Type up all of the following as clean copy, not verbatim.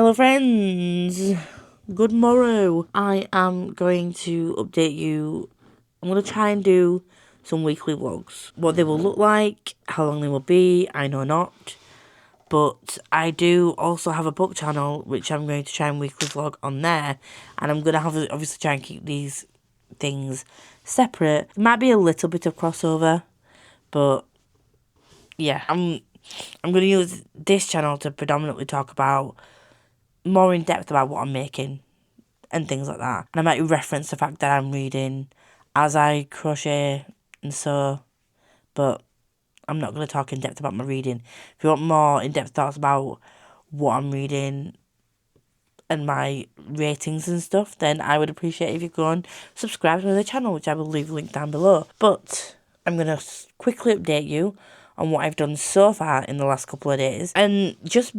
Hello friends, good morrow. I am going to update you. I'm going to try and do some weekly vlogs. What they will look like, how long they will be, I know not. But I do also have a book channel, which I'm going to try and weekly vlog on there. And I'm going to have to obviously try and keep these things separate. There might be a little bit of crossover, but yeah, I'm going to use this channel to predominantly talk about more in depth about what I'm making and things like that. And I might reference the fact that I'm reading as I crochet and sew, but I'm not going to talk in depth about my reading. If you want more in-depth thoughts about what I'm reading and my ratings and stuff, then I would appreciate if you go and subscribe to the channel, which I will leave a link down below. But I'm going to quickly update you on what I've done so far in the last couple of days. And just,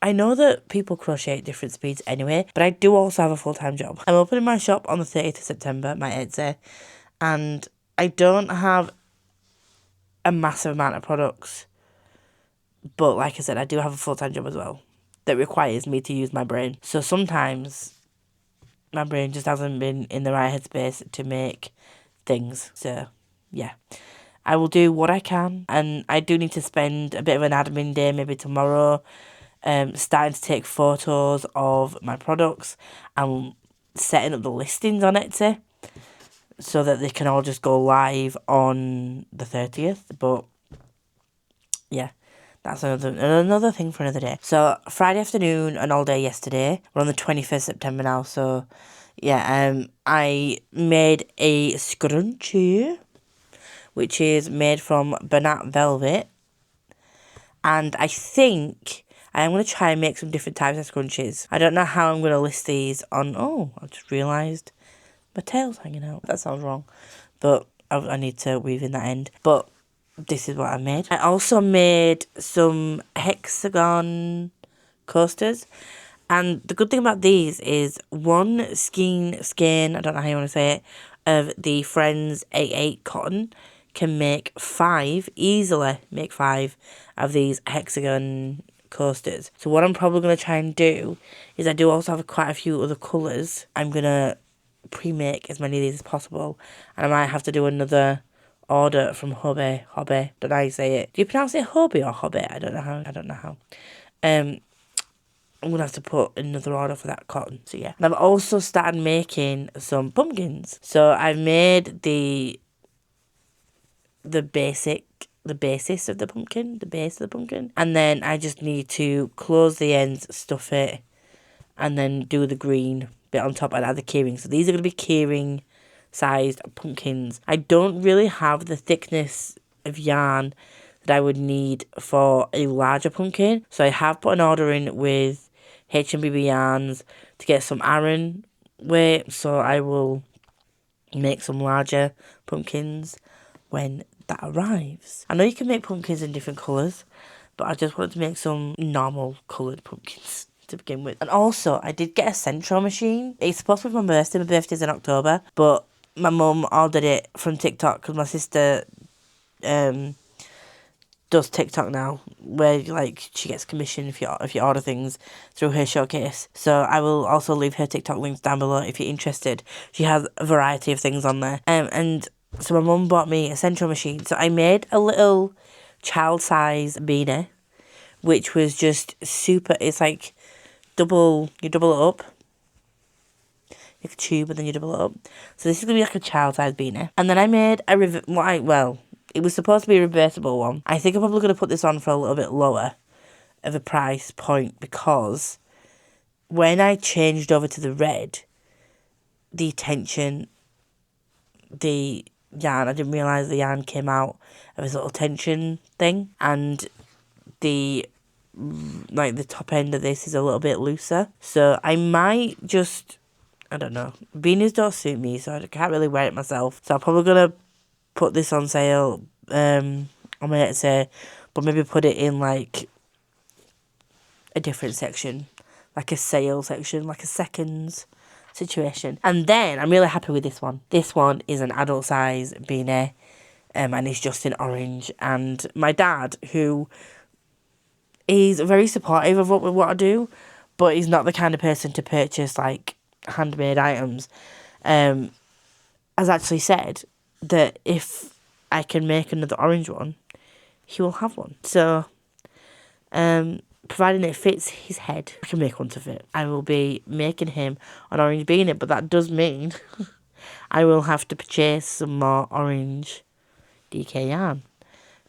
I know that people crochet at different speeds anyway, but I do also have a full-time job. I'm opening my shop on the 30th of September, my Etsy, and I don't have a massive amount of products, but like I said, I do have a full-time job as well that requires me to use my brain. So sometimes my brain just hasn't been in the right headspace to make things. So yeah, I will do what I can, and I do need to spend a bit of an admin day maybe tomorrow, starting to take photos of my products and setting up the listings on Etsy so that they can all just go live on the 30th. But yeah, that's another thing for another day. So Friday afternoon and all day yesterday. We're on the 21st September now. So yeah, I made a scrunchie, which is made from Bernat Velvet. And I think I'm going to try and make some different types of scrunchies. I don't know how I'm going to list these on... Oh, I just realised my tail's hanging out. That sounds wrong. But I need to weave in that end. But this is what I made. I also made some hexagon coasters. And the good thing about these is one skein, I don't know how you want to say it, of the Friends 88 cotton can easily make 5 of these hexagon coasters. So what I'm probably going to try and do is I do also have quite a few other colours. I'm going to pre-make as many of these as possible. And I might have to do another order from Hobby, don't know how you say it. Do you pronounce it Hobby or Hobby? I don't know how. I'm going to have to put another order for that cotton. So yeah. And I've also started making some pumpkins. So I've made the basis of the pumpkin, the base of the pumpkin. And then I just need to close the ends, stuff it, and then do the green bit on top and add the keyring. So these are going to be keyring sized pumpkins. I don't really have the thickness of yarn that I would need for a larger pumpkin. So I have put an order in with H&BB Yarns to get some Aran weight. So I will make some larger pumpkins when that arrives. I know you can make pumpkins in different colours, but I just wanted to make some normal coloured pumpkins to begin with. And also, I did get a Centro machine. It's supposed to be my birthday. My birthday's in October, but my mum ordered it from TikTok because my sister does TikTok now, where like she gets commission if you order things through her showcase. So I will also leave her TikTok links down below if you're interested. She has a variety of things on there. And so my mum bought me a Centro machine. So I made a little child size beanie, which was just super. It's like you double it up, like a tube, and then you double it up. So this is gonna be like a child size beanie. And then I made it was supposed to be a reversible one. I think I'm probably going to put this on for a little bit lower of a price point because when I changed over to the red, the yarn, I didn't realise the yarn came out of this little tension thing, and the top end of this is a little bit looser. So I might just, I don't know, beanies don't suit me, so I can't really wear it myself. So I'm probably going to put this on sale on my Etsy, but maybe put it in like a different section, like a sale section, like a seconds situation. And then I'm really happy with this one. This one is an adult size beanie, and it's just in orange. And my dad, who is very supportive of what I do, but he's not the kind of person to purchase like handmade items, has actually said that if I can make another orange one, he will have one. So, providing it fits his head, I can make one to fit. I will be making him an orange beanie, but that does mean I will have to purchase some more orange DK yarn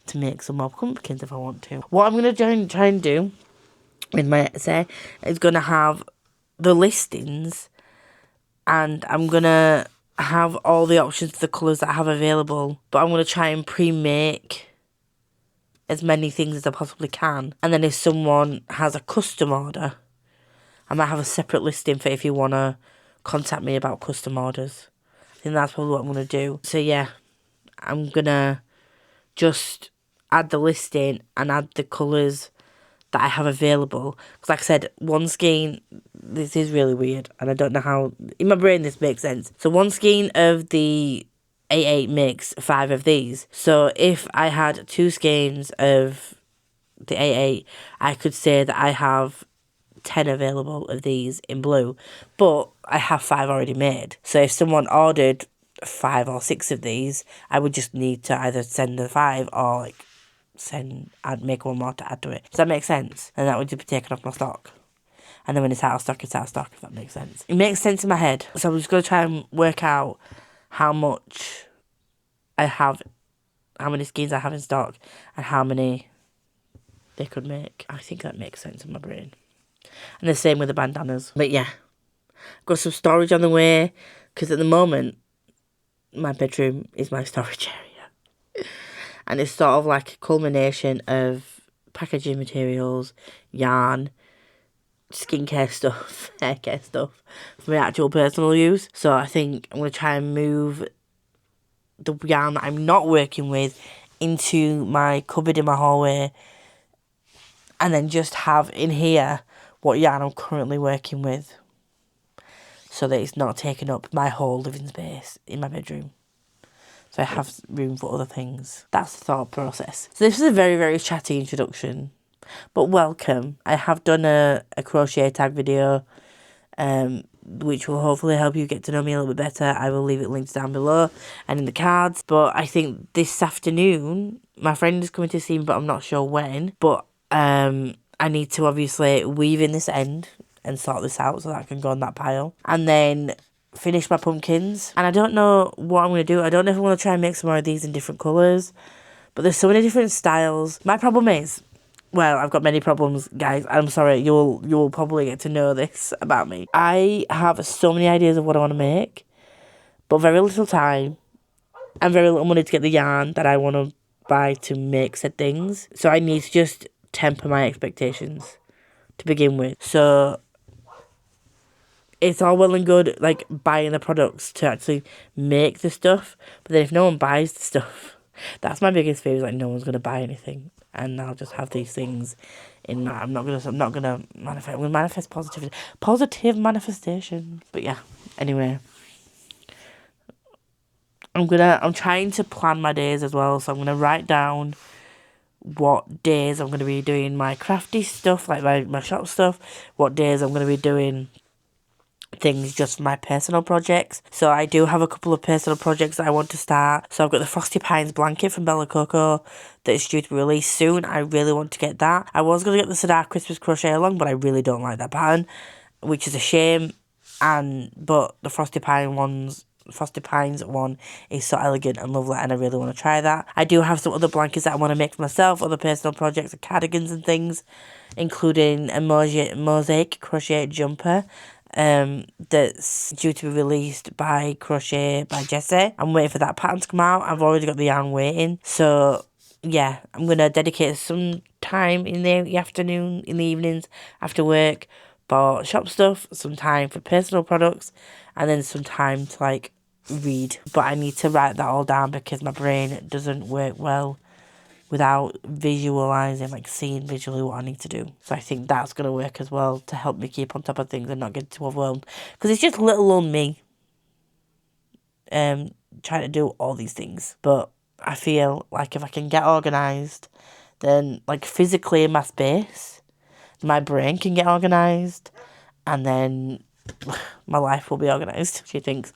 to make some more pumpkins if I want to. What I'm going to try and do with my essay is going to have the listings, and I'm going to have all the options of the colours that I have available, but I'm going to try and pre-make as many things as I possibly can. And then if someone has a custom order, I might have a separate listing for if you want to contact me about custom orders. I think that's probably what I'm going to do. So yeah, I'm going to just add the listing and add the colours that I have available. Because like I said, one skein, this is really weird, and I don't know how, in my brain this makes sense. So one skein of the 8/8 makes 5 of these. So if I had 2 skeins of the 8/8, I could say that I have 10 available of these in blue, but I have 5 already made. So if someone ordered 5 or 6 of these, I would just need to either send the 5 or like make one more to add to it. Does that make sense? And that would just be taken off my stock. And then when it's out of stock, it's out of stock, if that makes sense. It makes sense in my head. So I'm just going to try and work out how much I have, how many skeins I have in stock, and how many they could make. I think that makes sense in my brain. And the same with the bandanas. But yeah, I've got some storage on the way, because at the moment, my bedroom is my storage area. And it's sort of like a culmination of packaging materials, yarn, skincare stuff, haircare stuff for my actual personal use. So I think I'm going to try and move the yarn that I'm not working with into my cupboard in my hallway, and then just have in here what yarn I'm currently working with, so that it's not taking up my whole living space in my bedroom. So I have room for other things. That's the thought process. So this is a very, very chatty introduction, but welcome. I have done a crochet tag video, which will hopefully help you get to know me a little bit better. I will leave it linked down below and in the cards. But I think this afternoon, my friend is coming to see me, but I'm not sure when. But I need to obviously weave in this end and sort this out so that I can go on that pile. And then finish my pumpkins. And I don't know what I'm going to do. I don't know if I want to try and make some more of these in different colours. But there's so many different styles. My problem is, well, I've got many problems, guys. I'm sorry, you'll probably get to know this about me. I have so many ideas of what I want to make, but very little time and very little money to get the yarn that I want to buy to make said things. So I need to just temper my expectations to begin with. So it's all well and good, like, buying the products to actually make the stuff, but then if no one buys the stuff, that's my biggest fear, is like no one's going to buy anything, and I'll just have these things in. I'm not gonna manifest. I'm gonna manifest positive manifestation. But yeah, anyway, I'm trying to plan my days as well. So I'm gonna write down what days I'm gonna be doing my crafty stuff, like my shop stuff. What days I'm gonna be doing things just for my personal projects. So I do have a couple of personal projects that I want to start. So I've got the Frosty Pines blanket from Bella Coco that is due to be released soon. I really want to get that. I was going to get the Sadar Christmas crochet along, but I really don't like that pattern, which is a shame. But the Frosty Pines one is so elegant and lovely, and I really want to try that. I do have some other blankets that I want to make for myself, other personal projects and cardigans and things, including a mosaic crochet jumper that's due to be released by Jessie. I'm waiting for that pattern to come out. I've already got the yarn waiting. So yeah, I'm going to dedicate some time in the afternoon, in the evenings after work for shop stuff, some time for personal products, and then some time to like read. But I need to write that all down because my brain doesn't work well without visualising, like seeing visually what I need to do. So I think that's going to work as well to help me keep on top of things and not get too overwhelmed. Because it's just little old me trying to do all these things. But I feel like if I can get organised, then like physically in my space, my brain can get organised. and then my life will be organised, she thinks.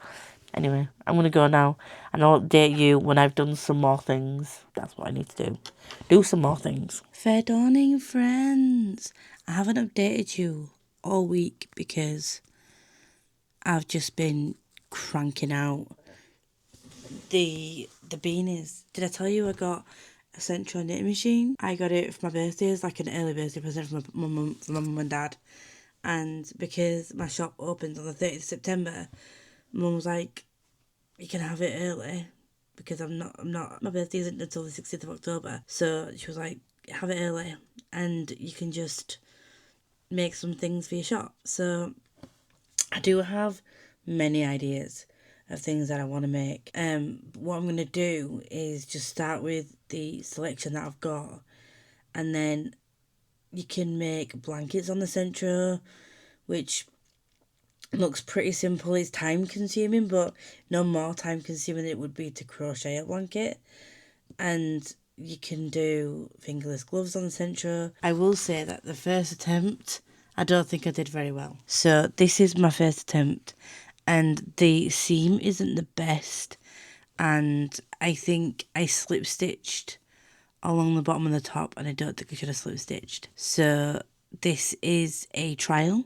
Anyway, I'm going to go now, and I'll update you when I've done some more things. That's what I need to do. Do some more things. Fair dawning, friends. I haven't updated you all week because I've just been cranking out the beanies. Did I tell you I got a central knitting machine? I got it for my birthday as like an early birthday present from my mum and dad. And because my shop opens on the 30th of September, Mum was like, you can have it early because my birthday isn't until the 16th of October. So she was like, have it early and you can just make some things for your shop. So I do have many ideas of things that I want to make. What I'm going to do is just start with the selection that I've got, and then you can make blankets on the Centro, which looks pretty simple. It's time consuming, but no more time consuming than it would be to crochet a blanket. And you can do fingerless gloves on the Centro. I will say that the first attempt, I don't think I did very well. So this is my first attempt, and the seam isn't the best, and I think I slip stitched along the bottom and the top, and I don't think I should have slip stitched. So this is a trial,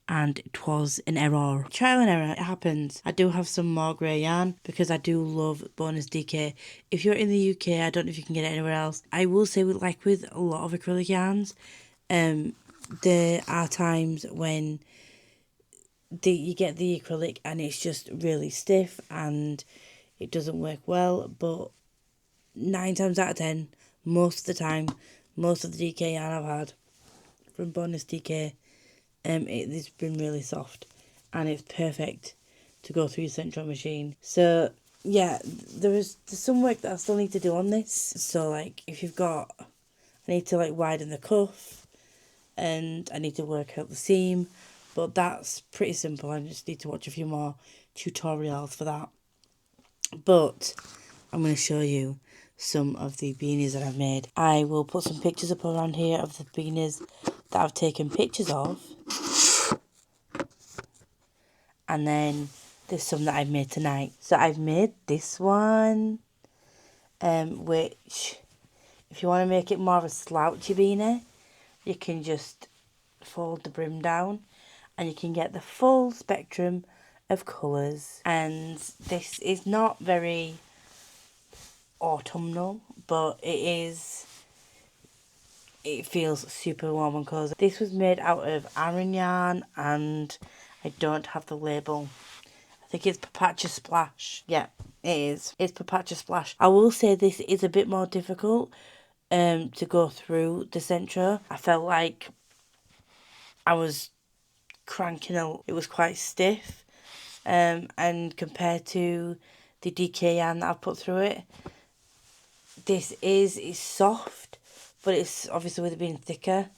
and it was an error. Trial and error, it happens. I do have some more grey yarn because I do love bonus DK. If you're in the UK, I don't know if you can get it anywhere else. I will say with a lot of acrylic yarns, there are times when you get the acrylic and it's just really stiff and it doesn't work well, but 9 times out of 10, most of the time, most of the DK yarn I've had from bonus DK, it's been really soft and it's perfect to go through your central machine. So yeah, there's some work that I still need to do on this. So like if you've got, I need to like widen the cuff and I need to work out the seam, but that's pretty simple. I just need to watch a few more tutorials for that. But I'm going to show you some of the beanies that I've made. I will put some pictures up around here of the beanies that I've taken pictures of. And then there's some that I've made tonight. So I've made this one, which if you want to make it more of a slouchy beanie, you can just fold the brim down and you can get the full spectrum of colours. And this is not very autumnal, but it feels super warm and cosy. This was made out of Aran yarn and I don't have the label. I think it's Papacha Splash. Yeah, it is. It's Papacha Splash. I will say this is a bit more difficult to go through the Centro. I felt like I was cranking out. It was quite stiff. And compared to the DK yarn that I've put through it, this is soft, but it's obviously with it being thicker,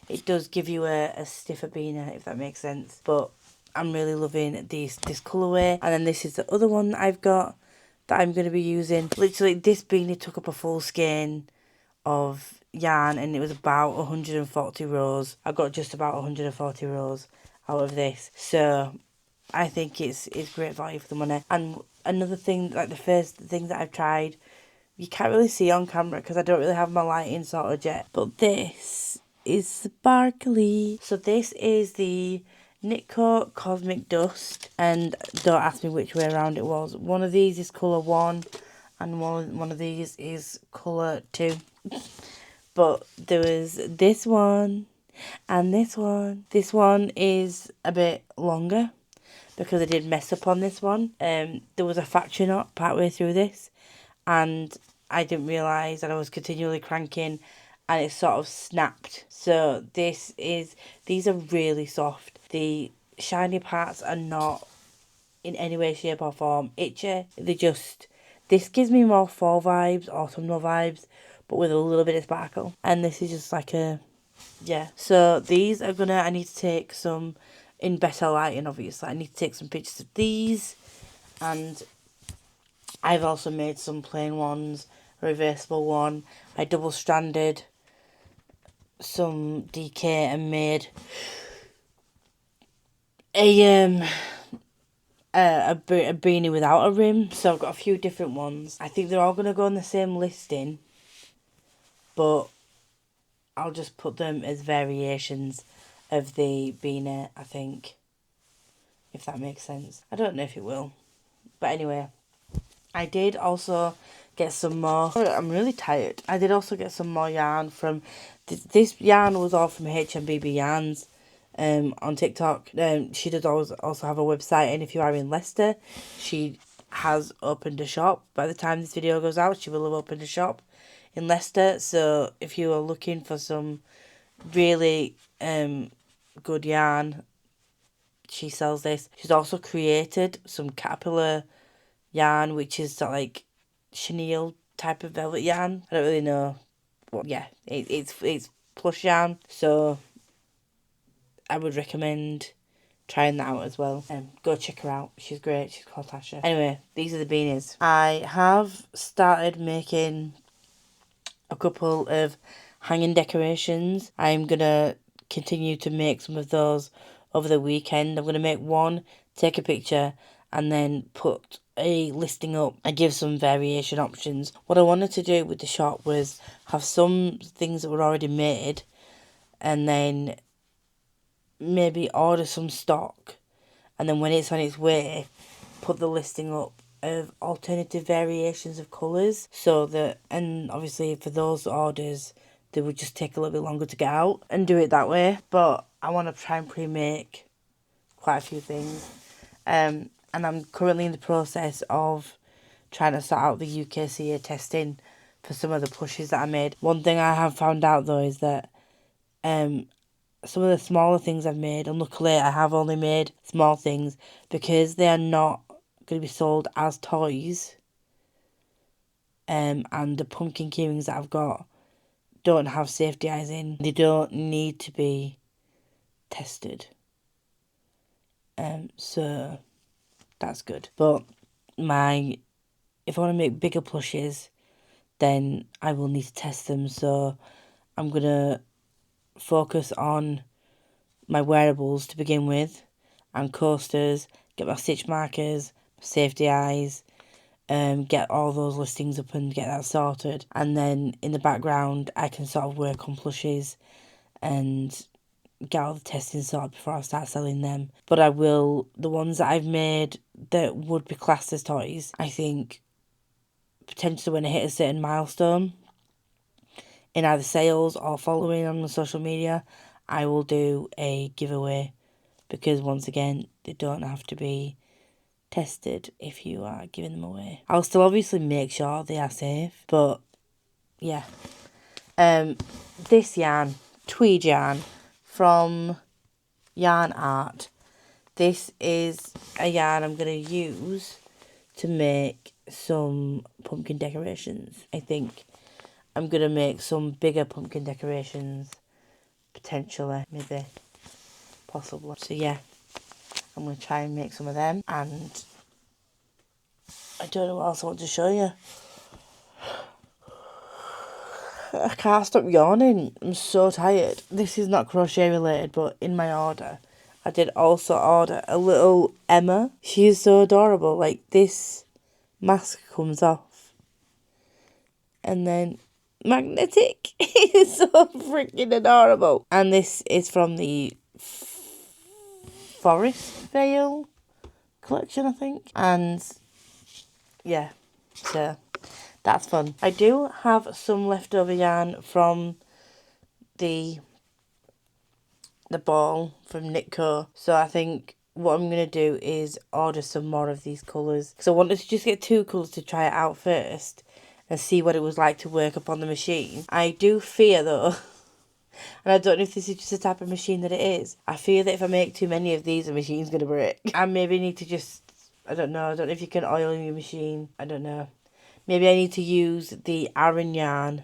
it does give you a stiffer beanie, if that makes sense. But I'm really loving this colourway. And then this is the other one that I've got that I'm going to be using. Literally, this beanie took up a full skein of yarn and it was about 140 rows. I got just about 140 rows out of this. So I think it's great value for the money. And another thing, like the first thing that I've tried, you can't really see on camera because I don't really have my lighting sorted yet, but this is sparkly. So this is the Knitco Cosmic Dust, and don't ask me which way around it was. One of these is colour 1 and one of these is colour 2. But there was this one and this one. This one is a bit longer because I did mess up on this one. There was a factory knot partway through this and I didn't realise that I was continually cranking and it sort of snapped. So these are really soft. The shiny parts are not in any way, shape or form itchy. This gives me more fall vibes, autumnal vibes, but with a little bit of sparkle. And this is just like yeah. So these are I need to take some in better lighting, obviously. I need to take some pictures of these. And I've also made some plain ones, a reversible one. I double stranded some DK and made a beanie without a rim. So I've got a few different ones. I think they're all going to go on the same listing, but I'll just put them as variations of the beanie, I think, if that makes sense. I don't know if it will, but anyway, I did also get some more. I'm really tired. I did also get some more yarn from this yarn was all from HMBB Yarns on TikTok. She does also have a website, and if you are in Leicester, she has opened a shop. By the time this video goes out, she will have opened a shop in Leicester. So if you are looking for some really good yarn, she sells this. She's also created some caterpillar yarn, which is sort of like chenille type of velvet yarn. I don't really know what. Yeah, it's plush yarn, so I would recommend trying that out as well. Go check her out. She's great. She's called Tasha. Anyway, these are the beanies. I have started making a couple of hanging decorations. I'm gonna continue to make some of those over the weekend. I'm gonna make one, take a picture, and then put a listing up and give some variation options. What I wanted to do with the shop was have some things that were already made, and then maybe order some stock, and then when it's on its way, put the listing up of alternative variations of colours, so that, and obviously for those orders, they would just take a little bit longer to get out, and do it that way. But I want to try and pre-make quite a few things, and I'm currently in the process of trying to sort out the UKCA testing for some of the plushes that I made. One thing I have found out though is that some of the smaller things I've made, and luckily I have only made small things because they are not going to be sold as toys, and the pumpkin keyrings that I've got don't have safety eyes in. They don't need to be tested, so that's good. But if I want to make bigger plushes, then I will need to test them, so I'm going to focus on my wearables to begin with, and coasters, get my stitch markers, safety eyes, get all those listings up and get that sorted. And then in the background, I can sort of work on plushes and get all the testing sorted before I start selling them. But I will, the ones that I've made that would be classed as toys, I think potentially when I hit a certain milestone in either sales or following on the social media, I will do a giveaway, because once again, they don't have to be tested if you are giving them away. I'll still obviously make sure they are safe, but yeah. This yarn, tweed yarn from Yarn Art. This is a yarn I'm going to use to make some pumpkin decorations. I think I'm going to make some bigger pumpkin decorations, potentially, maybe, possibly. So yeah, I'm going to try and make some of them, and I don't know what else I want to show you. I can't stop yawning. I'm so tired. This is not crochet related, but in my order, I did also order a little Emma. She is so adorable. Like, this mask comes off, and then magnetic. It's so freaking adorable. And this is from the Forest Veil collection, I think. And yeah, so that's fun. I do have some leftover yarn from the ball from Knitco, so I think what I'm going to do is order some more of these colours, because I wanted to just get 2 colours to try it out first and see what it was like to work up on the machine. I do fear though, and I don't know if this is just the type of machine that it is, I fear that if I make too many of these, the machine's going to break. I maybe need to just, I don't know if you can oil your machine, I don't know. Maybe I need to use the Aran yarn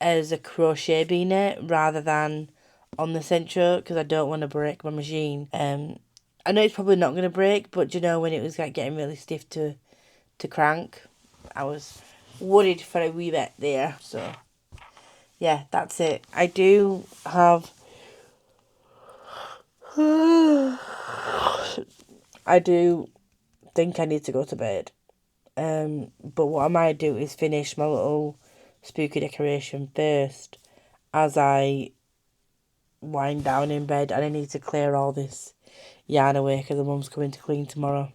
as a crochet beanie rather than on the Centro, because I don't want to break my machine. I know it's probably not going to break, but you know, when it was like getting really stiff to crank, I was worried for a wee bit there. So yeah, that's it. I do have I do think I need to go to bed. But what I might do is finish my little spooky decoration first as I wind down in bed, and I need to clear all this yarn away because the mum's coming to clean tomorrow.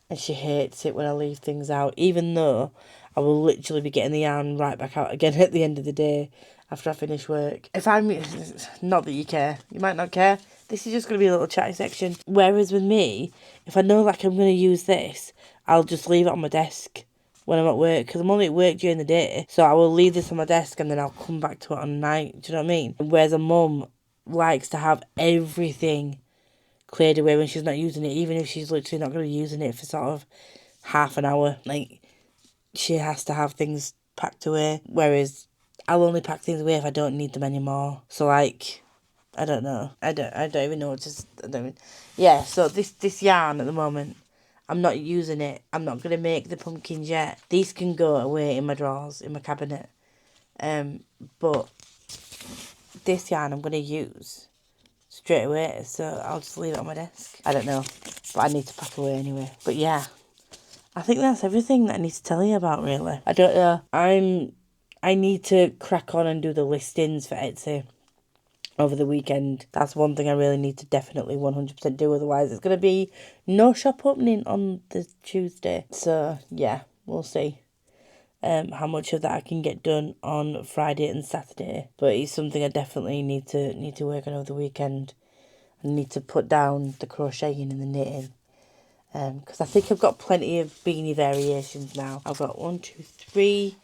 And she hates it when I leave things out, even though I will literally be getting the yarn right back out again at the end of the day after I finish work. If I'm... Not that you care. You might not care. This is just going to be a little chatty section. Whereas with me, if I know like I'm going to use this, I'll just leave it on my desk when I'm at work, because I'm only at work during the day. So I will leave this on my desk and then I'll come back to it on night. Do you know what I mean? Whereas a mum likes to have everything cleared away when she's not using it, even if she's literally not going to be using it for sort of half an hour. Like, she has to have things packed away, whereas I'll only pack things away if I don't need them anymore. So, like, I don't know. I don't even know what to... Yeah, so this yarn at the moment, I'm not using it. I'm not going to make the pumpkins yet. These can go away in my drawers, in my cabinet. But this yarn I'm going to use straight away, so I'll just leave it on my desk. I don't know, but I need to pack away anyway. But yeah, I think that's everything that I need to tell you about, really. I don't know. I need to crack on and do the listings for Etsy over the weekend. That's one thing I really need to definitely 100% do, otherwise it's going to be no shop opening on the Tuesday. So yeah, we'll see how much of that I can get done on Friday and Saturday. But it's something I definitely need to work on over the weekend. I need to put down the crocheting and the knitting. Because I think I've got plenty of beanie variations now. I've got 1, 2, 3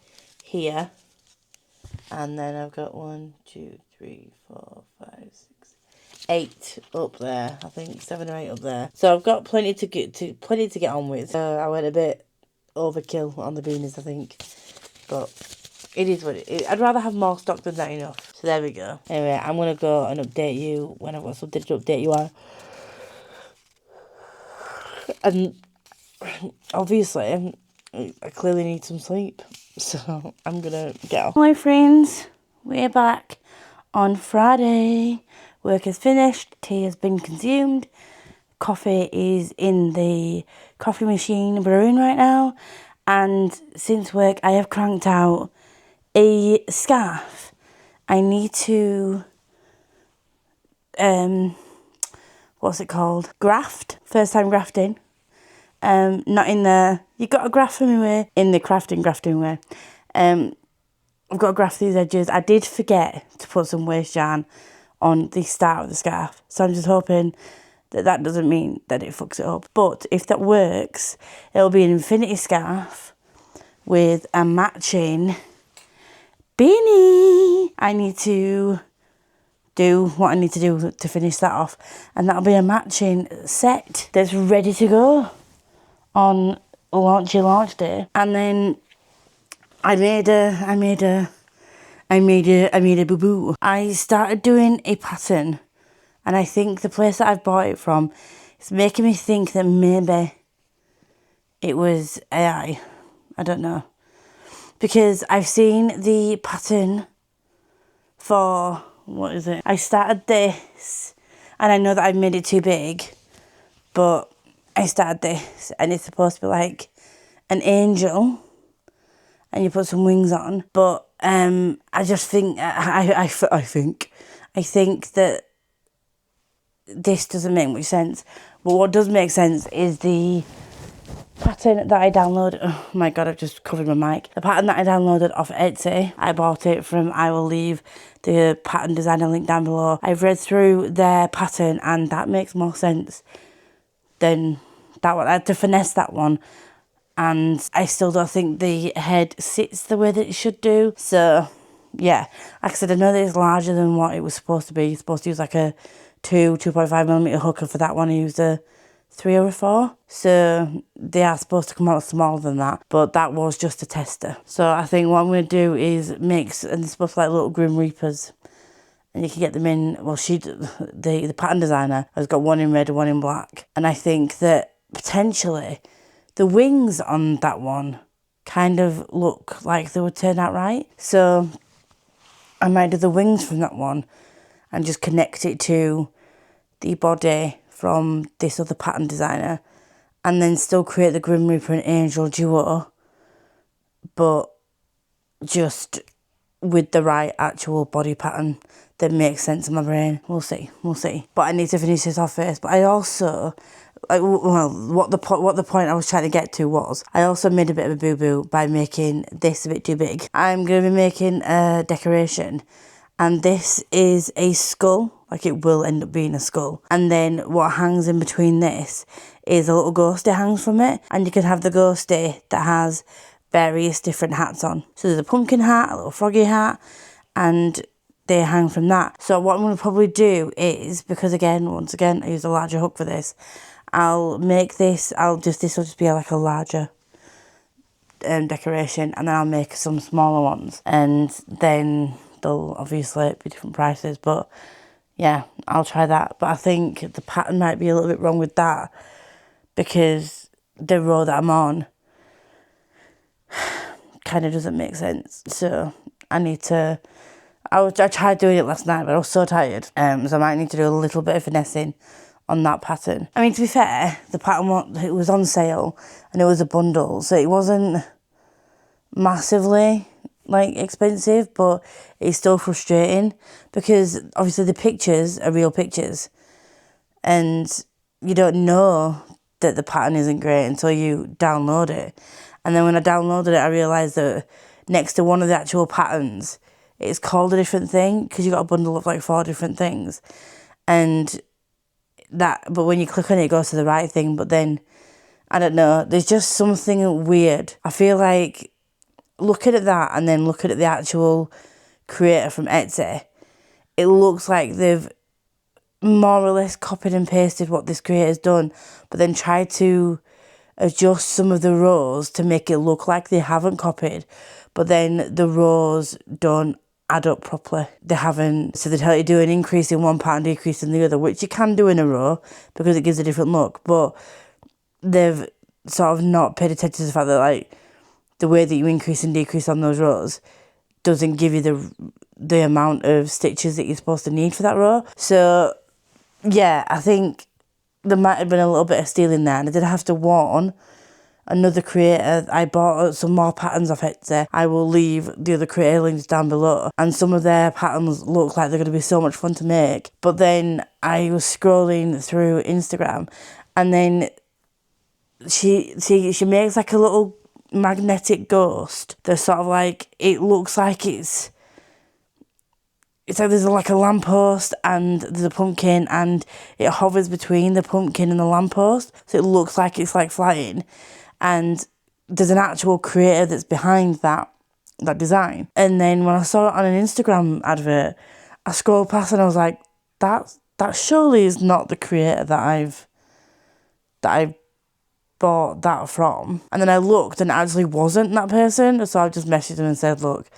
here. And then I've got 1, 2, 3, 4, 5, 6, 8 up there. I think 7 or 8 up there. So I've got plenty to get on with. I went a bit overkill on the beanies, I think, but it is what it is. I'd rather have more stock than not enough. So there we go. Anyway, I'm gonna go and update you when I've got something to update you on. And obviously I clearly need some sleep, so I'm gonna get off. Hi friends, we're back on Friday. Work is finished, tea has been consumed, coffee is in the coffee machine brewing right now, and since work I have cranked out a scarf. I need to what's it called? Graft. First time grafting. Not in the you got to graft from way, in the grafting way. I've got to graft these edges. I did forget to put some waste yarn on the start of the scarf, so I'm just hoping that doesn't mean that it fucks it up. But if that works, it'll be an infinity scarf with a matching beanie. I need to do what I need to do to finish that off, and that'll be a matching set that's ready to go on launch day. And then I made a boo-boo. I started doing a pattern, and I think the place that I've bought it from is making me think that maybe it was AI. I don't know. Because I've seen the pattern for, what is it? I started this, and I know that I've made it too big, but I started this, and it's supposed to be like an angel, and you put some wings on. But I just think, I think that this doesn't make much sense. But what does make sense is the pattern that I downloaded. Oh my god, I've just covered my mic. The pattern that I downloaded off Etsy. I bought it from, I will leave the pattern designer link down below. I've read through their pattern, and that makes more sense than that one. I had to finesse that one, and I still don't think the head sits the way that it should do. So yeah, like I said, I know that it's larger than what it was supposed to be. You're supposed to use like a 2.5mm hooker for that one. I used a 3 or a 4, so they are supposed to come out smaller than that, but that was just a tester. So I think what I'm going to do is mix, and they're supposed to like little Grim Reapers, and you can get them in, well, the pattern designer has got one in red and one in black, and I think that potentially the wings on that one kind of look like they would turn out right, so I might do the wings from that one and just connect it to the body from this other pattern designer and then still create the Grim Reaper and Angel duo, but just with the right actual body pattern that makes sense in my brain. We'll see. But I need to finish this off first. But I also, what the point I was trying to get to was, I also made a bit of a boo-boo by making this a bit too big. I'm going to be making a decoration, and this is a skull. Like, it will end up being a skull. And then what hangs in between this is a little ghostie hangs from it. And you can have the ghostie that has various different hats on. So there's a pumpkin hat, a little froggy hat, and they hang from that. So what I'm going to probably do is, because once again, I use a larger hook for this, I'll make this, this will just be like a larger decoration, and then I'll make some smaller ones. And then they'll obviously be different prices, but yeah, I'll try that. But I think the pattern might be a little bit wrong with that, because the row that I'm on kind of doesn't make sense. So I need to, I tried doing it last night, but I was so tired. So I might need to do a little bit of finessing on that pattern. I mean, to be fair, the pattern, it was on sale and it was a bundle, so it wasn't massively like expensive, but it's still frustrating because obviously the pictures are real pictures and you don't know that the pattern isn't great until you download it. And then when I downloaded it, I realised that next to one of the actual patterns, it's called a different thing because you got a bundle of like 4 different things. And but when you click on it, it goes to the right thing. But then, I don't know, there's just something weird. I feel like looking at that and then looking at the actual creator from Etsy, it looks like they've more or less copied and pasted what this creator's done, but then tried to adjust some of the rows to make it look like they haven't copied, but then the rows don't add up properly. They haven't, so they tell you to do an increase in one pattern, decrease in the other, which you can do in a row because it gives a different look, but they've sort of not paid attention to the fact that like the way that you increase and decrease on those rows doesn't give you the amount of stitches that you're supposed to need for that row. So yeah, I think there might have been a little bit of stealing there, and I did have to warn another creator. I bought some more patterns off Etsy. I will leave the other creator links down below, and some of their patterns look like they're going to be so much fun to make. But then I was scrolling through Instagram, and then she makes like a little magnetic ghost that's sort of like, it looks like it's like there's like a lamppost and there's a pumpkin and it hovers between the pumpkin and the lamppost, so it looks like it's like flying, and there's an actual creator that's behind that design. And then when I saw it on an Instagram advert, I scrolled past and I was like, that surely is not the creator that I bought that from. And then I looked and it actually wasn't that person, so I just messaged him and said, look,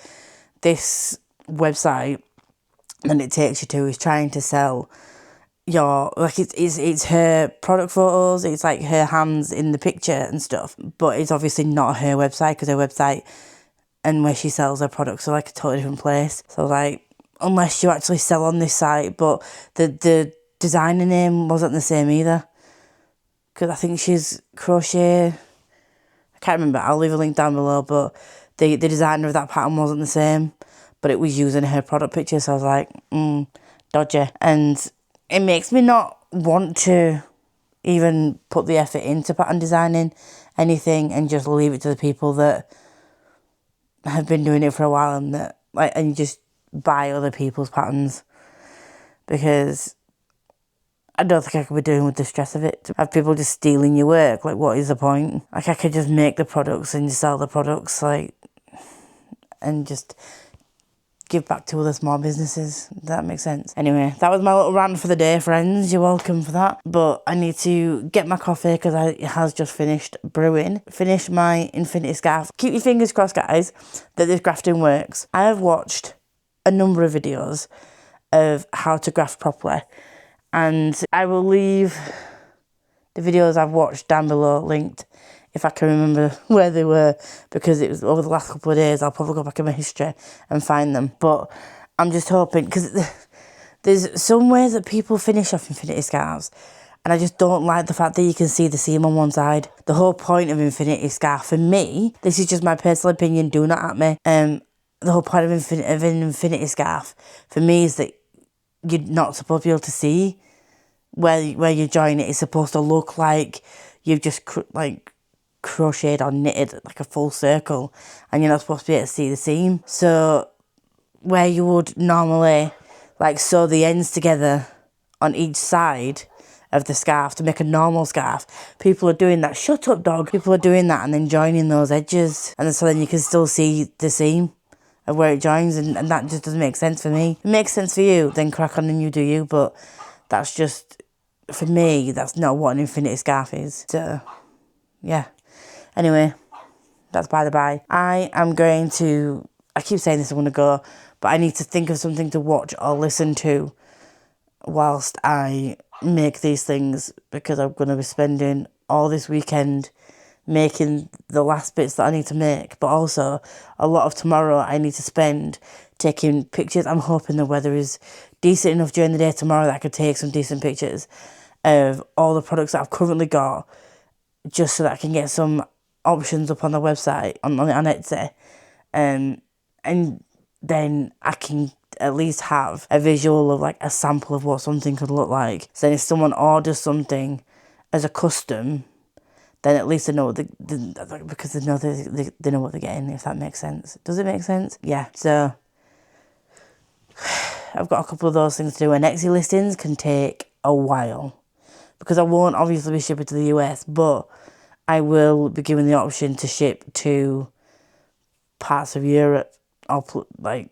this website that it takes you to is trying to sell your, like, it's her product photos, it's like her hands in the picture and stuff, but it's obviously not her website, because her website and where she sells her products are like a totally different place. So like, unless you actually sell on this site, but the designer name wasn't the same either, because I think she's crochet, I can't remember, I'll leave a link down below, but the designer of that pattern wasn't the same, but it was using her product picture, so I was like, dodgy. And it makes me not want to even put the effort into pattern designing anything and just leave it to the people that have been doing it for a while, and that and you just buy other people's patterns, because I don't think I could be doing with the stress of it. To have people just stealing your work, like, what is the point? Like, I could just make the products and sell the products, like, and just give back to other small businesses. Does that make sense? Anyway, that was my little rant for the day, friends. You're welcome for that. But I need to get my coffee because it has just finished brewing. Finish my infinity scarf. Keep your fingers crossed, guys, that this grafting works. I have watched a number of videos of how to graft properly, and I will leave the videos I've watched down below linked, if I can remember where they were, because it was over the last couple of days. I'll probably go back in my history and find them. But I'm just hoping, because There's some ways that people finish off infinity scarves, and I just don't like the fact that you can see the seam on one side. The whole point of infinity scarf, for me, this is just my personal opinion, do not at me. The whole point of an infinity scarf, for me, is that you're not supposed to be able to see where you join it. It's supposed to look like you've just crocheted or knitted like a full circle, and you're not supposed to be able to see the seam. So where you would normally like sew the ends together on each side of the scarf to make a normal scarf, people are doing that. Shut up, dog. People are doing that and then joining those edges, and so then you can still see the seam of where it joins, and that just doesn't make sense for me. It makes sense for you, then crack on and you do you, but that's just, for me, that's not what an infinity scarf is. So yeah, anyway, that's by the by. I keep saying this, I'm going to go, but I need to think of something to watch or listen to whilst I make these things, because I'm going to be spending all this weekend making the last bits that I need to make, but also a lot of tomorrow I need to spend taking pictures. I'm hoping the weather is decent enough during the day tomorrow that I could take some decent pictures of all the products that I've currently got, just so that I can get some options up on the website, on Etsy, and then I can at least have a visual of like a sample of what something could look like. So then if someone orders something as a custom, then at least they know what because they know what they're getting, if that makes sense. Does it make sense? Yeah, so I've got a couple of those things to do, and Etsy listings can take a while, because I won't obviously be shipping to the US, but I will be given the option to ship to parts of Europe, or like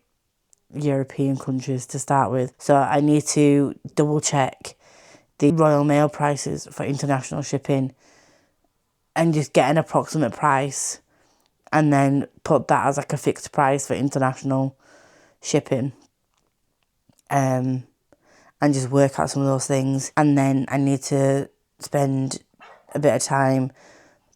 European countries to start with. So I need to double check the Royal Mail prices for international shipping and just get an approximate price, and then put that as like a fixed price for international shipping, and just work out some of those things. And then I need to spend a bit of time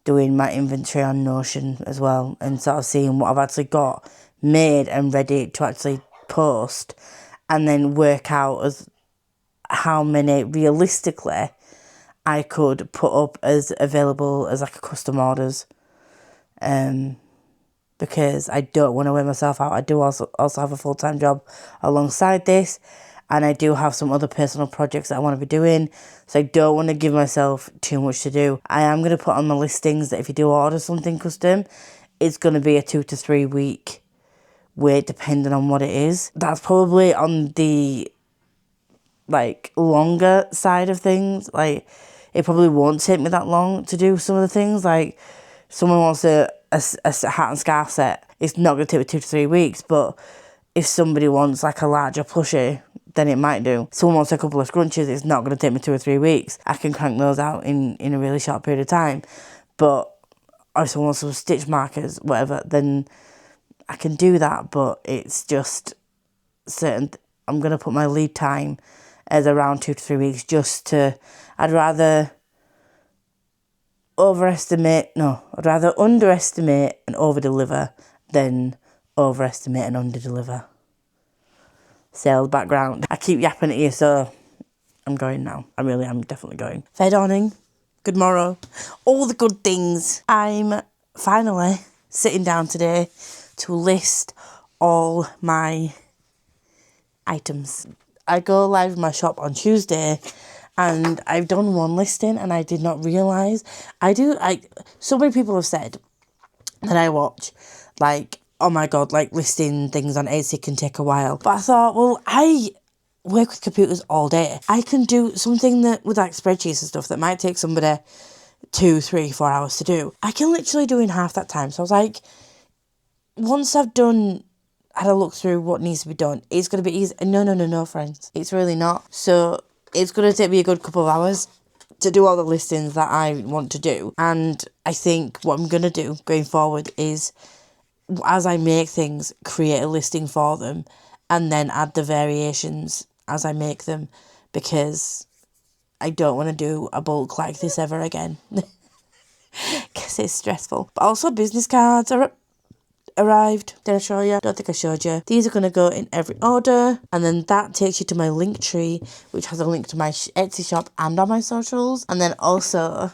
doing my inventory on Notion as well, and sort of seeing what I've actually got made and ready to actually post, and then work out as how many realistically I could put up as available as like a custom orders, because I don't want to wear myself out. I do also have a full-time job alongside this, and I do have some other personal projects that I want to be doing, so I don't want to give myself too much to do. I am going to put on the listings that if you do order something custom, it's going to be a 2 to 3 week wait, depending on what it is. That's probably on the like longer side of things. Like, it probably won't take me that long to do some of the things. Like, someone wants a hat and scarf set, it's not going to take me 2 to 3 weeks, but if somebody wants like a larger plushie, then it might do. Someone wants a couple of scrunchies, it's not going to take me 2 or 3 weeks. I can crank those out in a really short period of time. But if someone wants some stitch markers, whatever, then I can do that. But it's just certain, I'm going to put my lead time as around 2 to 3 weeks, just to, I'd rather underestimate and over-deliver than overestimate and under-deliver. Sales background. I keep yapping at you, so I'm going now. I really am definitely going. Fair dawning. Good morrow. All the good things. I'm finally sitting down today to list all my items. I go live in my shop on Tuesday, and I've done one listing and I did not realise. So many people have said that I watch, like, oh my god, like, listing things on Etsy can take a while. But I thought, well, I work with computers all day. I can do something that, with like spreadsheets and stuff, that might take somebody 2, 3, 4 hours to do, I can literally do in half that time. So I was like, once I've had a look through what needs to be done, it's going to be easy. No, friends. It's really not. So it's going to take me a good couple of hours to do all the listings that I want to do. And I think what I'm going to do going forward is, as I make things, create a listing for them and then add the variations as I make them, because I don't want to do a bulk like this ever again. Because it's stressful. But also business cards are arrived. Did I show you? Don't think I showed you. These are going to go in every order, and then that takes you to my link tree, which has a link to my Etsy shop and on my socials. And then also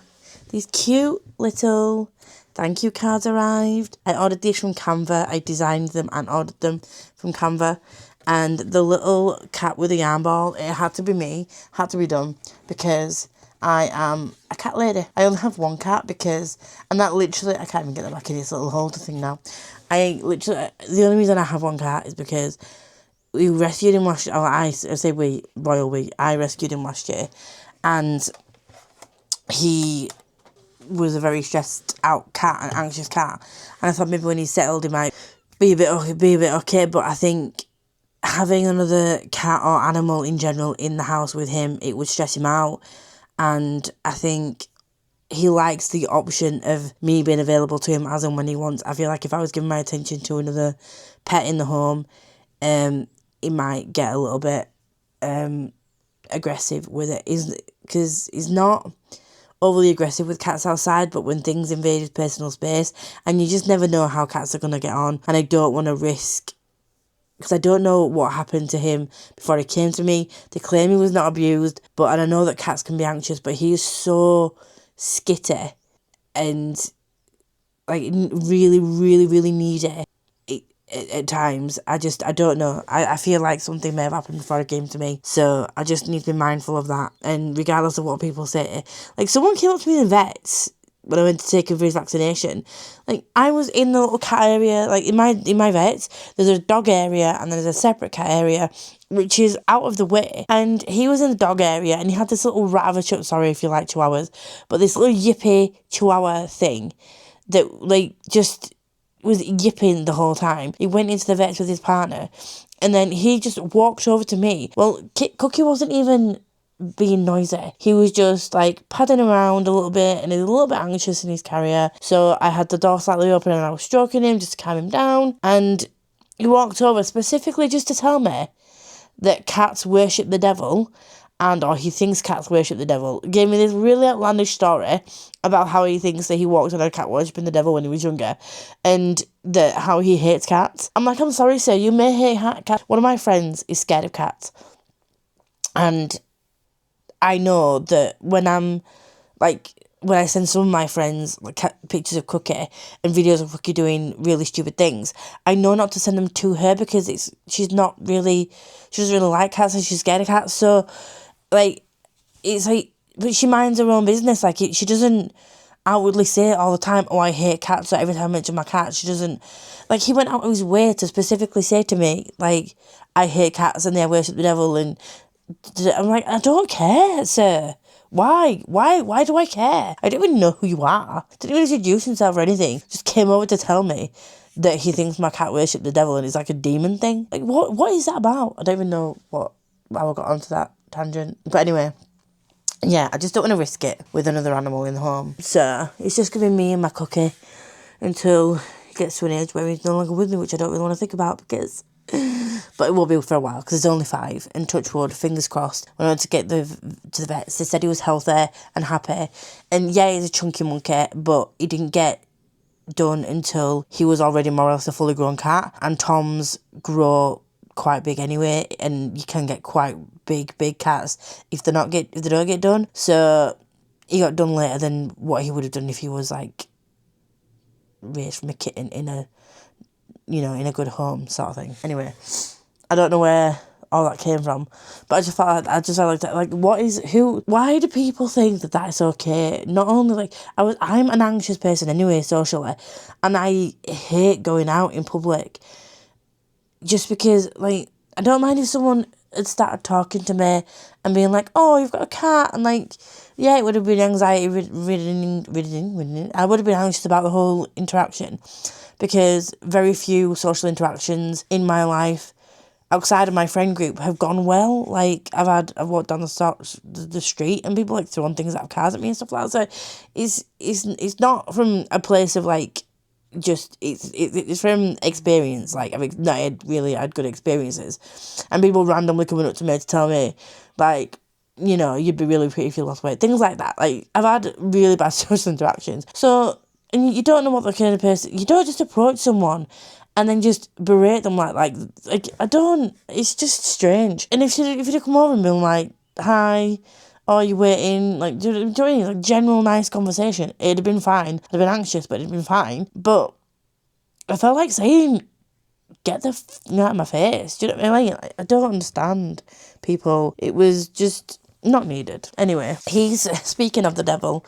these cute little thank you cards arrived. I ordered these from Canva. I designed them and ordered them from Canva. And the little cat with the yarn ball, it had to be me, had to be done, because I am a cat lady. I only have one cat because, and that literally, I can't even get that back in this little holder thing now. The only reason I have one cat is because we rescued him last year. I say we, royal we, I rescued him last year. And he was a very stressed out cat, an anxious cat. And I thought maybe when he settled, he might be a bit okay. But I think having another cat or animal in general in the house with him, it would stress him out. And I think he likes the option of me being available to him as and when he wants. I feel like if I was giving my attention to another pet in the home, he might get a little bit aggressive with it. Because he's not overly aggressive with cats outside, but when things invade his personal space, and you just never know how cats are going to get on. And I don't want to risk, because I don't know what happened to him before he came to me. They claim he was not abused, and I know that cats can be anxious, but he is so skitty and like really, really, really needy at times. I don't know. I feel like something may have happened before he came to me, so I just need to be mindful of that. And regardless of what people say, like someone came up to me in the vets when I went to take him for his vaccination. Like, I was in the little cat area, like in my vets, there's a dog area and there's a separate cat area, which is out of the way. And he was in the dog area and he had this little rat of a sorry if you like chihuahuas, but this little yippy chihuahua thing that like just was yipping the whole time. He went into the vets with his partner and then he just walked over to me. Well, Cookie wasn't even being noisy. He was just like padding around a little bit and he was a little bit anxious in his carrier. So I had the door slightly open and I was stroking him just to calm him down. And he walked over specifically just to tell me that cats worship the devil, or he thinks cats worship the devil. Gave me this really outlandish story about how he thinks that he walked on a cat worshipping the devil when he was younger, and that how he hates cats. I'm like, I'm sorry, sir, you may hate cats. One of my friends is scared of cats, and I know that when I send some of my friends pictures of Cookie and videos of Cookie doing really stupid things, I know not to send them to her because she doesn't really like cats and she's scared of cats. So, like, it's like, but she minds her own business. Like, she doesn't outwardly say it all the time, oh, I hate cats, so every time I mention my cat, she doesn't, like, he went out of his way to specifically say to me, like, I hate cats and they worship the devil, and I'm like, I don't care, sir. Why do I care? I don't even know who you are. Didn't even introduce himself or anything. Just came over to tell me that he thinks my cat worshipped the devil and it's like a demon thing. Like, what is that about? I don't even know how I got onto that tangent. But anyway, yeah, I just don't want to risk it with another animal in the home. So it's just going to be me and my Cookie until he gets to an age where he's no longer with me, which I don't really want to think about because... But it will be for a while because he's only 5, and touch wood, fingers crossed. When I went to get to the vets, they said he was healthy and happy. And yeah, he's a chunky monkey, but he didn't get done until he was already more or less a fully grown cat. And Toms grow quite big anyway, and you can get quite big cats if they don't get done. So he got done later than what he would have done if he was like raised from a kitten in a good home sort of thing. Anyway, I don't know where all that came from, but I just felt like that. Like, why do people think that is okay? Not only, like, I'm an anxious person anyway, socially, and I hate going out in public just because, like, I don't mind if someone had started talking to me and being like, oh, you've got a cat, and like, yeah, it would have been anxiety ridden. I would have been anxious about the whole interaction, because very few social interactions in my life outside of my friend group have gone well. Like, I've walked down the street and people like throwing things out of cars at me and stuff like that. So it's not from a place of like just it's from experience. Like, I've not had good experiences, and people randomly coming up to me to tell me like, you'd be really pretty if you lost weight, things like that. Like, I've had really bad social interactions, so And you don't know what the kind of person... You don't just approach someone and then just berate them like I don't... It's just strange. And if you'd come over and been like, hi, oh, you waiting? Like, do you know what I mean? Like, general nice conversation. It'd have been fine. I'd have been anxious, but it'd have been fine. But I felt like saying, get the out of my face. Do you know what I mean? Like, I don't understand people. It was just not needed. Anyway, he's... Speaking of the devil...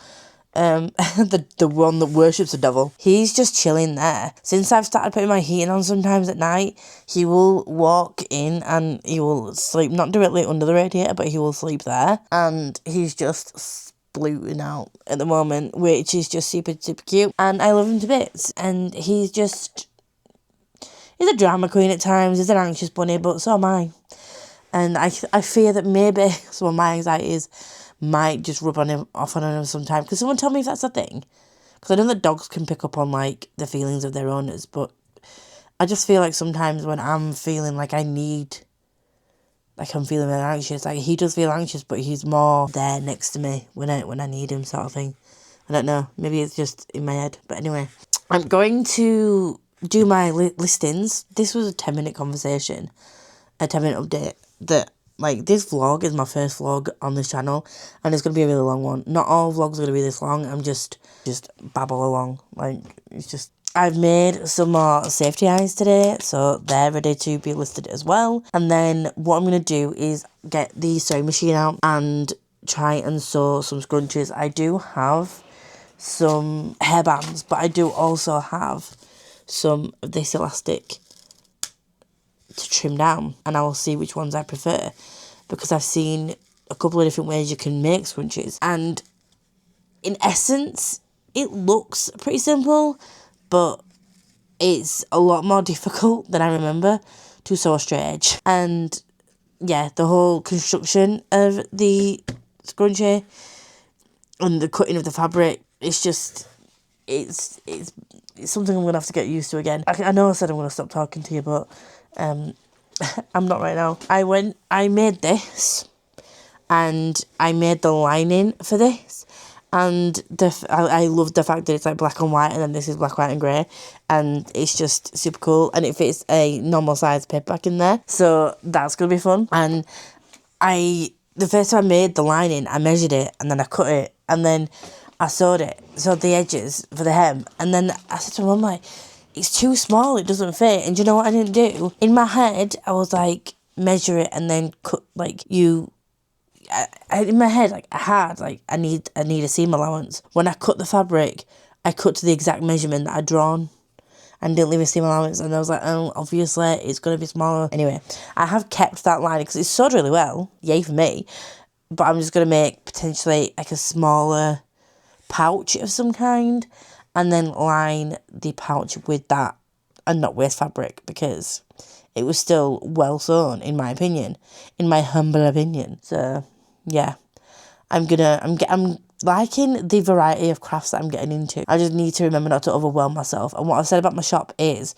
the one that worships the devil, he's just chilling there. Since I've started putting my heating on sometimes at night, he will walk in and he will sleep, not directly under the radiator, but he will sleep there, and he's just splooting out at the moment, which is just super, super cute, and I love him to bits. And he's a drama queen at times, he's an anxious bunny, but so am I. And I fear that maybe some of my anxieties might just rub off on him sometimes. Because someone tell me if that's a thing. Because I know that dogs can pick up on, like, the feelings of their owners. But I just feel like sometimes when I'm feeling like I'm feeling really anxious. Like, he does feel anxious, but he's more there next to me when I need him, sort of thing. I don't know. Maybe it's just in my head. But anyway, I'm going to do my listings. This was a 10-minute conversation. A 10-minute update that... Like, this vlog is my first vlog on this channel, and it's going to be a really long one. Not all vlogs are going to be this long. I'm just babble along. Like, it's just... I've made some more safety eyes today, so they're ready to be listed as well. And then what I'm going to do is get the sewing machine out and try and sew some scrunchies. I do have some hairbands, but I do also have some of this elastic to trim down, and I will see which ones I prefer, because I've seen a couple of different ways you can make scrunchies, and in essence it looks pretty simple, but it's a lot more difficult than I remember to sew a straight edge. And yeah, the whole construction of the scrunchie and the cutting of the fabric, it's something I'm going to have to get used to again. I know I said I'm going to stop talking to you, but I'm not right now. I made this, and I made the lining for this, and I love the fact that it's like black and white, and then this is black, white and grey, and it's just super cool, and it fits a normal size paperback in there, so that's going to be fun. And the first time I made the lining, I measured it, and then I cut it, and then I sewed the edges for the hem, and then I said to my mum, like, it's too small, it doesn't fit. And do you know what I didn't do? In my head, I was like, measure it and then cut, like, in my head, like, I need a seam allowance. When I cut the fabric, I cut to the exact measurement that I'd drawn and didn't leave a seam allowance. And I was like, oh, obviously, it's going to be smaller. Anyway, I have kept that line because it's sewed really well. Yay for me. But I'm just going to make potentially like a smaller pouch of some kind, and then line the pouch with that and not waste fabric, because it was still well sewn, in my humble opinion. So yeah, I'm liking the variety of crafts that I'm getting into. I just need to remember not to overwhelm myself. And what I've said about my shop is,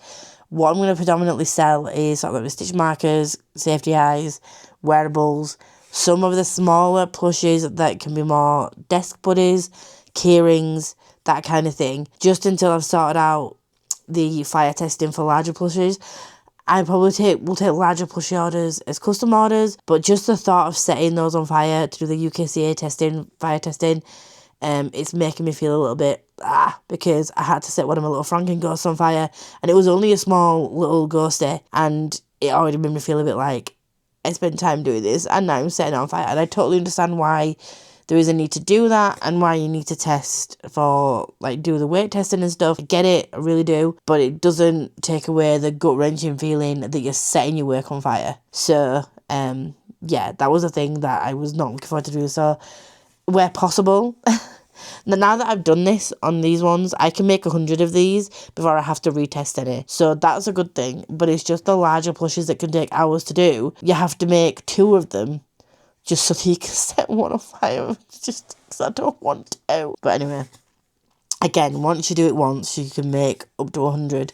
what I'm going to predominantly sell is sort of like stitch markers, safety eyes, wearables, some of the smaller plushes that can be more desk buddies, key rings, that kind of thing, just until I've sorted out the fire testing for larger plushes. I probably will take larger plushie orders as custom orders, but just the thought of setting those on fire to do the UKCA testing, fire testing, it's making me feel a little bit, because I had to set one of my little Franken ghosts on fire, and it was only a small little ghosty, and it already made me feel a bit like, I spent time doing this, and now I'm setting it on fire. And I totally understand why there is a need to do that, and why you need to test for, like, do the weight testing and stuff. I get it, I really do, but it doesn't take away the gut-wrenching feeling that you're setting your work on fire. So, yeah, that was a thing that I was not looking forward to do. So, where possible, now that I've done this on these ones, I can make 100 of these before I have to retest any. So that's a good thing, but it's just the larger plushes that can take hours to do. You have to make 2 of them, just so that you can set one on fire, just because I don't want to. But anyway, again, once you do it once, you can make up to 100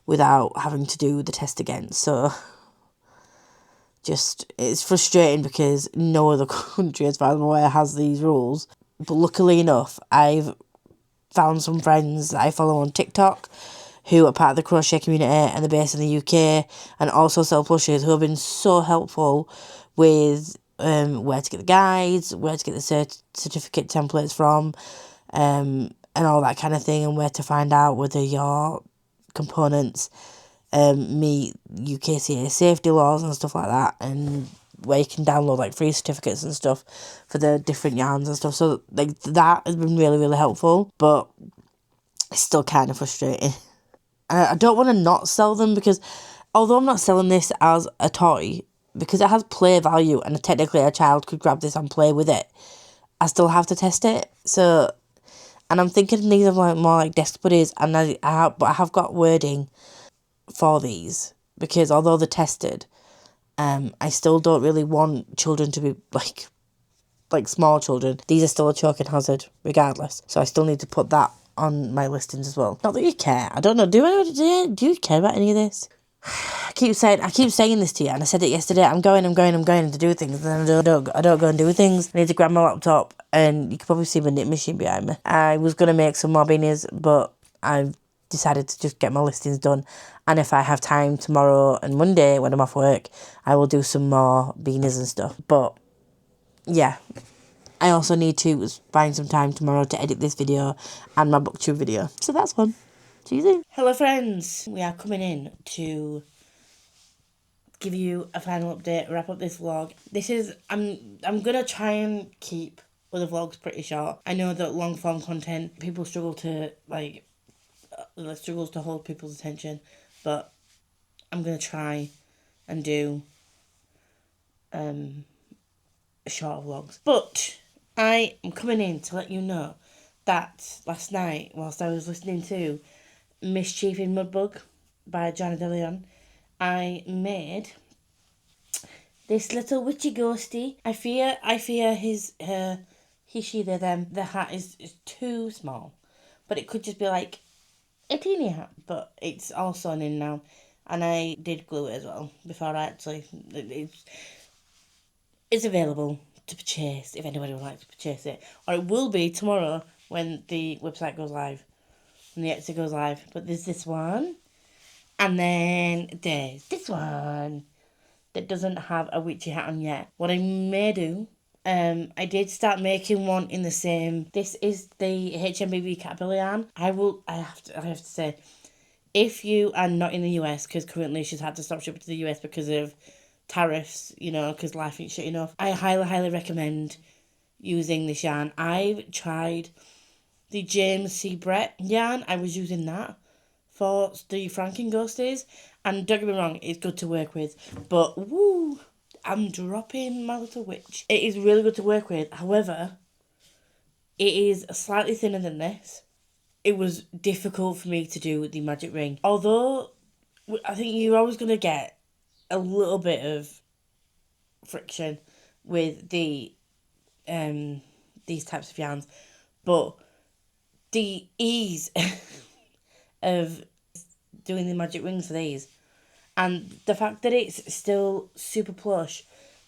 without having to do the test again. So, it's frustrating because no other country, as far as I'm aware, has these rules. But luckily enough, I've found some friends that I follow on TikTok who are part of the crochet community and they're based in the UK, and also self-plushers who have been so helpful with where to get the guides, where to get the certificate templates from, and all that kind of thing, and where to find out whether your components meet UKCA safety laws and stuff like that, and where you can download like free certificates and stuff for the different yarns and stuff. So like that has been really, really helpful, but it's still kind of frustrating. I don't want to not sell them, because although I'm not selling this as a toy, because it has play value and technically a child could grab this and play with it, I still have to test it. So, and I'm thinking these are like more like desk buddies, and but I have got wording for these, because although they're tested, I still don't really want children to be like small children. These are still a choking hazard regardless, so I still need to put that on my listings as well. Not that you care. I don't know. Do you care about any of this? I keep saying this to you, and I said it yesterday. I'm going to do things, and then I don't go and do things. I need to grab my laptop, and you can probably see my knit machine behind me. I was gonna make some more beanies, but I've decided to just get my listings done, and if I have time tomorrow and Monday when I'm off work, I will do some more beanies and stuff. But yeah, I also need to find some time tomorrow to edit this video and my booktube video. So that's fun. See you soon. Hello friends. We are coming in to give you a final update, wrap up this vlog. I'm gonna try and keep other vlogs pretty short. I know that long form content, people struggle to struggles to hold people's attention, but I'm gonna try and do short vlogs. But I am coming in to let you know that last night, whilst I was listening to Mischief in Mudbug by Joanna De Leon, I made this little witchy ghosty. I fear he, she, they, them. The hat is too small, but it could just be like a teeny hat. But it's all sewn in now, and I did glue it as well before I actually. It's available to purchase if anybody would like to purchase it, or it will be tomorrow when the website goes live, when the Etsy goes live. But there's this one, and then there's this one that doesn't have a witchy hat on yet. What I may do, I did start making one in the same. This is the HMBB Caterpillar yarn. I have to say, if you are not in the US, because currently she's had to stop shipping to the US because of tariffs, because life ain't shit enough, I highly recommend using this yarn. I've tried the James C. Brett yarn. I was using that for the Franken Ghosties, and don't get me wrong, it's good to work with, but woo, I'm dropping my little witch. It is really good to work with. However, it is slightly thinner than this. It was difficult for me to do the magic ring, although I think you're always going to get a little bit of friction with the these types of yarns, but the ease of doing the magic rings for these, and the fact that it's still super plush,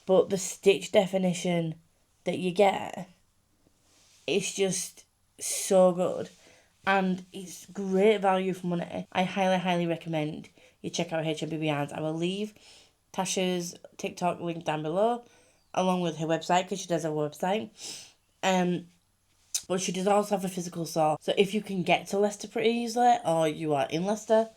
but the stitch definition that you get, it's just so good, and it's great value for money. I highly recommend you check out HMBB Yarns. I will leave Tasha's TikTok link down below, along with her website, because she does have a website. But she does also have a physical store. So if you can get to Leicester pretty easily, or you are in Leicester,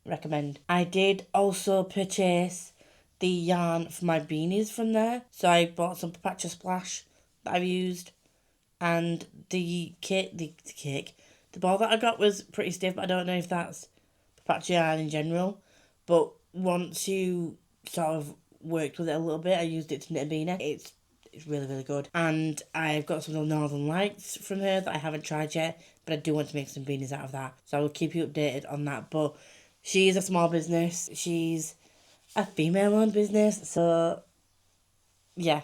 recommend. I did also purchase the yarn for my beanies from there. So I bought some Papacha Splash that I've used. And the ball that I got was pretty stiff, but I don't know if that's Papacha yarn in general. But once you sort of worked with it a little bit, I used it to knit a beanie. It's really good. And I've got some Northern Lights from her that I haven't tried yet, but I do want to make some beanies out of that. So I will keep you updated on that. But she is a small business. She's a female-owned business. So, yeah,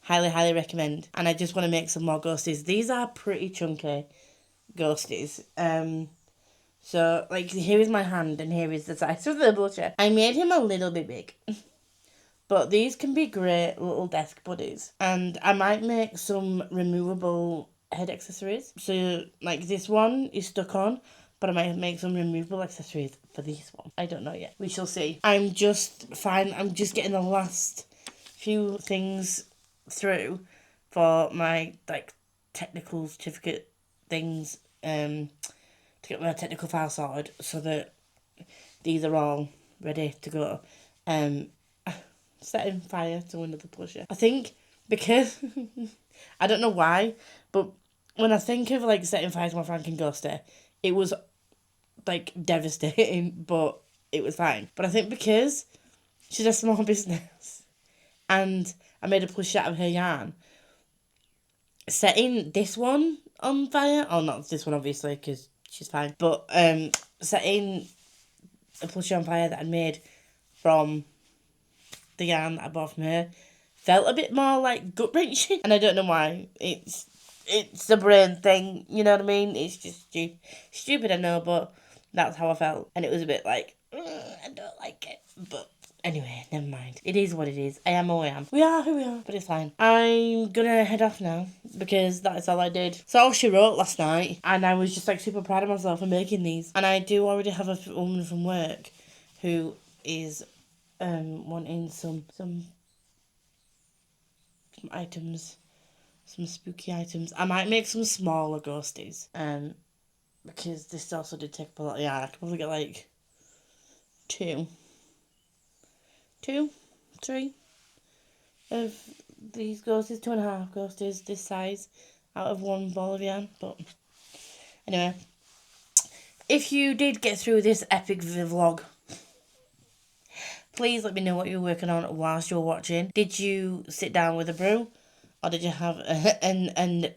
highly recommend. And I just want to make some more ghosties. These are pretty chunky ghosties. So, like, here is my hand and here is the size of the blusher. I made him a little bit big. But these can be great little desk buddies. And I might make some removable head accessories. So like this one is stuck on, but I might make some removable accessories for this one. I don't know yet. We shall see. I'm just fine. I'm just getting the last few things through for my like technical certificate things to get my technical file sorted so that these are all ready to go. Setting fire to another pusher. I think because I don't know why, but when I think of like setting fire to my Franken Ghoster, it was like devastating, but it was fine. But I think because she's a small business and I made a plush out of her yarn, setting this one on fire, oh not this one obviously because she's fine, but setting a plushie on fire that I'd made from the yarn that I bought from her felt a bit more like gut wrenching, and I don't know why. It's the brain thing, you know what I mean? It's just stupid, I know, but that's how I felt, and it was a bit like I don't like it, but anyway, never mind. It is what it is. I am who I am. We are who we are, but it's fine. I'm gonna head off now because that's all I did. So all she wrote last night, and I was just like super proud of myself for making these. And I do already have a woman from work who is wanting some items, some spooky items. I might make some smaller ghosties, because this also did take up a lot of yarn. I could probably get like two, 3 of these ghosties, 2.5 ghosties this size out of one ball of yarn. But anyway, if you did get through this epic vlog, please let me know what you were working on whilst you were watching. Did you sit down with a brew, or did you have and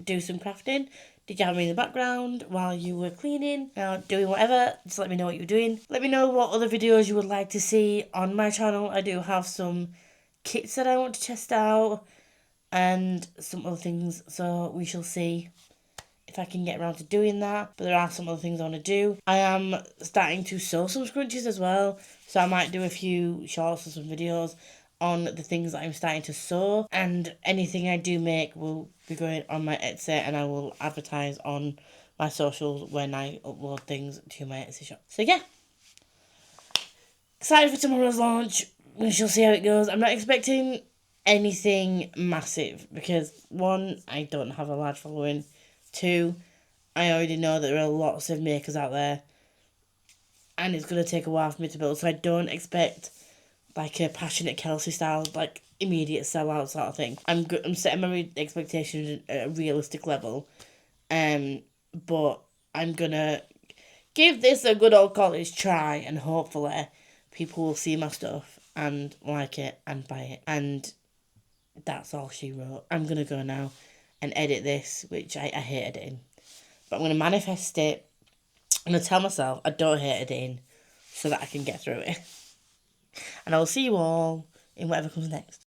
do some crafting? Did you have me in the background while you were cleaning, doing whatever? Just let me know what you were doing. Let me know what other videos you would like to see on my channel. I do have some kits that I want to test out and some other things, so we shall see if I can get around to doing that. But there are some other things I want to do. I am starting to sew some scrunchies as well, so I might do a few shorts or some videos on the things that I'm starting to sew, and anything I do make will be going on my Etsy, and I will advertise on my socials when I upload things to my Etsy shop. So yeah, excited for tomorrow's launch. We shall see how it goes. I'm not expecting anything massive because 1, I don't have a large following. 2, I already know that there are lots of makers out there, and it's going to take a while for me to build, so I don't expect like a Passionate Kelsey style, like immediate sellout sort of thing. I'm setting my expectations at a realistic level, but I'm gonna give this a good old college try, and hopefully people will see my stuff and like it and buy it. And that's all she wrote. I'm gonna go now and edit this, which I hate editing, but I'm gonna manifest it. I'm gonna tell myself I don't hate editing so that I can get through it. And I will see you all in whatever comes next.